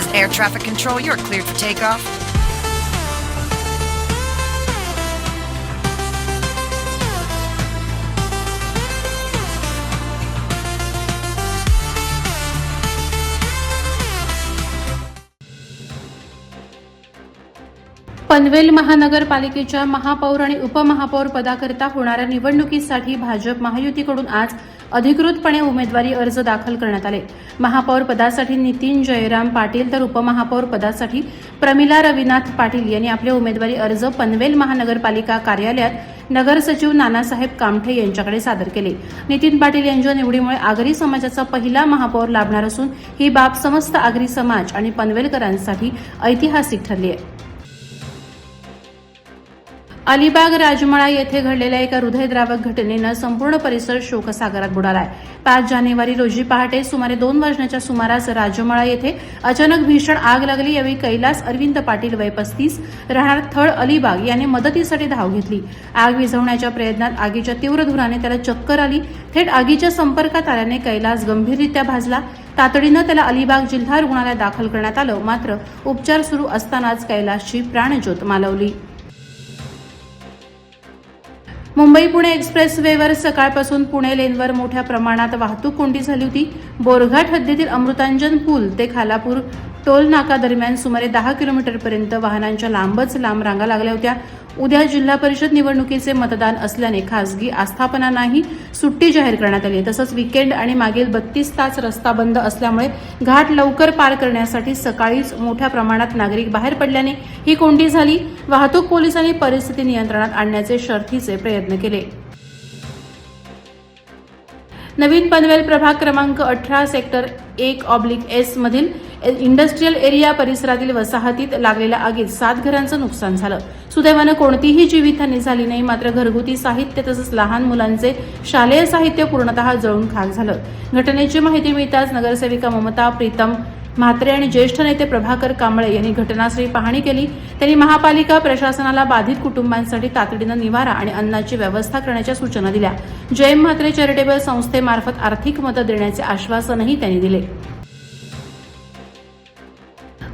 is air traffic control. You're cleared for takeoff. Panvel महानगरपालिकेच्या महापौर आणि उपमहापौर पदाकरिता होणाऱ्या निवडणुकीसाठी भाजप महायुतीकडून आज अधिकृतपणे उमेदवारी अर्ज दाखल करण्यात आले. महापौर पदासाठी नितीन जयराम पाटील तर उपमहापौर पदासाठी प्रमिला रविनाथ पाटील यांनी आपले उमेदवारी अर्ज पनवेल महानगरपालिका कार्यालयात नगरसचिव नानासाहेब कामठे यांच्याकडे सादर केले. नितीन पाटील यांच्या निवडीमुळे आगरी समाजाचा पहिला महापौर लाभणार असून ही बाब समस्त आगरी समाज आणि पनवेलकरांसाठी ऐतिहासिक ठरली आहे. अलिबाग राजमळा येथे घडलेल्या एका हृदयद्रावक घटनेनं संपूर्ण परिसर शोकसागरात बुडालाय. 5 जानेवारी रोजी पहाटे सुमारे 2 वाजण्याच्या सुमारास राजमळा येथे अचानक भीषण आग लागली. यावेळी कैलास अरविंद पाटील वय 35 राहणार थळ अलिबाग याने मदतीसाठी धाव घेतली. आग विझवण्याच्या प्रयत्नात आगीच्या तीव्र धुराने त्याला चक्कर आली. थेट आगीच्या संपर्कात आल्याने कैलास गंभीररित्या भाजला. तातडीनं त्याला अलिबाग जिल्हा रुग्णालयात दाखल करण्यात आलं. मात्र उपचार सुरू असतानाच कैलासची प्राणज्योत मालवली. मुंबई-पुणे एक्सप्रेसवेवर सकाळपासून पुणे लेनवर मोठ्या प्रमाणात वाहतूक कोंडी झाली होती. बोरघाट हद्दीतील अमृतांजन पूल ते खालापूर टोल नाका दरम्यान सुमारे 10 किलोमीटरपर्यंत वाहनांच्या लांबच लांब रांगा लागल्या होत्या. उद्या जिल्हा परिषद निवडणुकीचे मतदान असल्याने खासगी आस्थापनांनाही सुट्टी जाहीर करण्यात आली. तसंच वीकेंड आणि मागील 32 तास रस्ता बंद असल्यामुळे घाट लवकर पार करण्यासाठी सकाळीच मोठ्या प्रमाणात नागरिक बाहेर पडल्याने ही कोंडी झाली. वाहतूक पोलिसांनी परिस्थिती नियंत्रणात आणण्याचे शर्थीचे प्रयत्न केले. नवीन पनवेल प्रभाग क्रमांक 18 सेक्टर 1/S मधील इंडस्ट्रियल एरिया परिसरातील वसाहतीत लागलेल्या आगीत 7 घरांचं नुकसान झालं. सुदैवानं कोणतीही जीवितहानी झाली नाही. मात्र घरगुती साहित्य तसंच लहान मुलांचे शालेय साहित्य पूर्णतः जळून खाक झालं. घटनेची माहिती मिळताच नगरसेविका ममता प्रीतम म्हात्रे आणि ज्येष्ठ नेते प्रभाकर कांबळे यांनी घटनास्थळी पाहणी केली. त्यांनी महापालिका प्रशासनाला बाधित कुटुंबांसाठी तातडीनं निवारा आणि अन्नाची व्यवस्था करण्याच्या सूचना दिल्या. जयम म्हात्रे चॅरिटेबल संस्थेमार्फत आर्थिक मदत देण्याचे आश्वासनही त्यांनी दिले.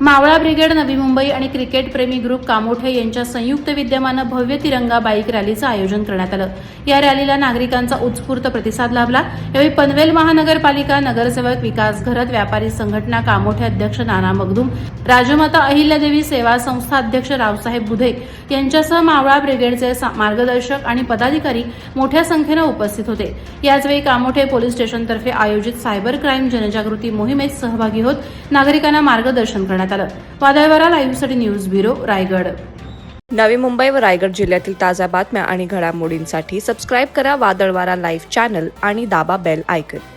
मावळा ब्रिगेड नवी मुंबई आणि क्रिकेट प्रेमी ग्रुप कामोठे यांच्या संयुक्त विद्यमानं भव्य तिरंगा बाईक रॅलीचं आयोजन करण्यात आलं. या रॅलीला नागरिकांचा उत्स्फूर्त प्रतिसाद लाभला. यावेळी पनवेल महानगरपालिका नगरसेवक विकास घरत, व्यापारी संघटना कामोठे अध्यक्ष नाना मगदूम, राजमाता अहिल्यादेवी सेवा संस्था अध्यक्ष रावसाहेब बुधे यांच्यासह मावळा ब्रिगेडचे मार्गदर्शक आणि पदाधिकारी मोठ्या संख्येनं उपस्थित होते. याचवेळी कामोठे पोलीस स्टेशनतर्फे आयोजित सायबर क्राईम जनजागृती मोहिमेत सहभागी होत नागरिकांना मार्गदर्शन करण्यात आलं. वादळवारा लाईव्हसाठी न्यूज ब्युरो, रायगड. नवी मुंबई व रायगड जिल्ह्यातील ताज्या बातम्या आणि घडामोडींसाठी सबस्क्राईब करा वादळवारा लाईव्ह चॅनल आणि दाबा बेल आयकॉन.